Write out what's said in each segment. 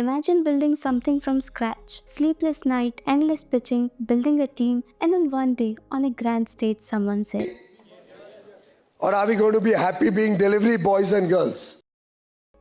Imagine building something from scratch. Sleepless night, endless pitching, building a team, and then one day on a grand stage someone says, or are we going to be happy being delivery boys and girls?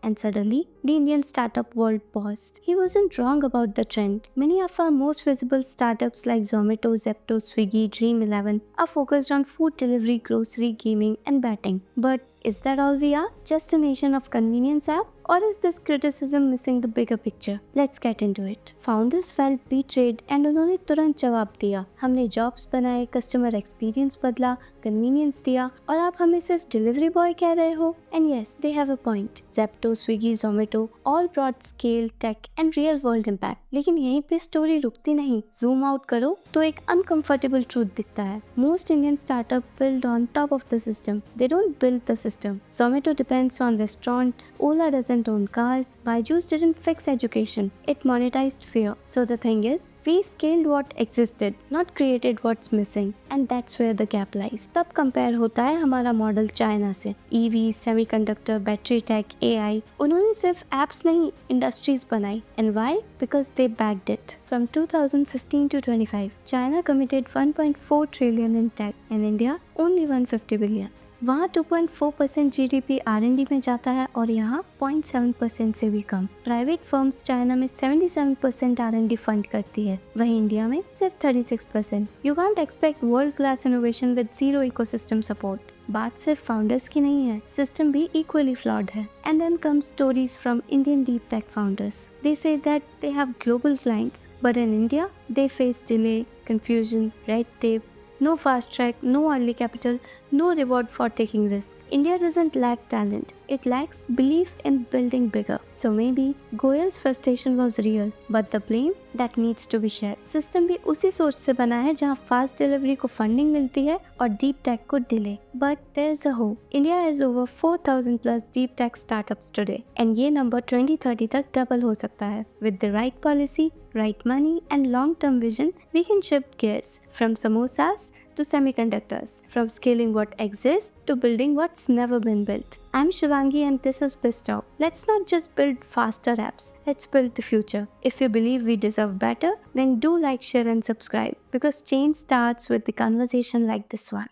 and suddenly the Indian startup world paused. He wasn't wrong about the trend. Many of our most visible startups like Zomato, Zepto, Swiggy, Dream11 are focused on food delivery, grocery, gaming, and betting. But is that all we are? Just a nation of convenience app? Or is this criticism missing the bigger picture? Let's get into it. Founders felt betrayed and उन्होंने तुरंत जवाब दिया, हमने jobs बनाए, customer experience बदला, convenience दिया और आप हमें सिर्फ डिलीवरी बॉय कह रहे हो? And yes, they have a point. Zepto, Swiggy, Zomato all brought scale, tech and real world impact. लेकिन यहीं पे स्टोरी रुकती नहीं. Zoom out करो तो एक uncomfortable truth दिखता है. Most Indian startup build on top of the system. They don't build the system. Zomato depends on restaurant. Ola doesn't own cars. Byju's didn't fix education. It monetized fear. So the thing is, we scaled what existed, not created what's missing. And that's where the gap lies. तब compare होता है हमारा model China से. EV, semiconductor, battery tech, AI. उन्होंने सिर्फ apps नहीं, industries बनाई. And why? Because they backed it. From 2015 to 25, China committed 1.4 trillion in tech, and India only 150 billion. वहाँ 2.4% GDP R&D में जाता है और यहाँ 0.7% से भी कम. प्राइवेट फर्म्स चाइना में 77% R&D फंड करती है, वहीं इंडिया में सिर्फ 36%. You can't expect world class innovation with zero ecosystem support. बात सिर्फ फाउंडर्स की नहीं है, सिस्टम भी इक्वली फ्लॉड है. And then come stories from Indian deep tech founders. They say that they have global clients, but in India they face delay, confusion, red tape, no fast track, no early capital, no reward for taking risk. India doesn't lack talent. It lacks belief in building bigger. So maybe Goyal's frustration was real, but the blame that needs to be shared. System भी उसी सोच से बना है जहाँ fast delivery को funding मिलती है और deep tech को delay. But there's a hope. India has over 4,000 plus deep tech startups today, and ये number 2030 तक double हो सकता है. With the right policy, right money, and long-term vision, we can shift gears from samosas to semiconductors, from scaling what exists to building what's never been built. I'm Shivangi and this is BizTalk. Let's not just build faster apps, let's build the future. If you believe we deserve better, then do like, share and subscribe because change starts with the conversation like this one.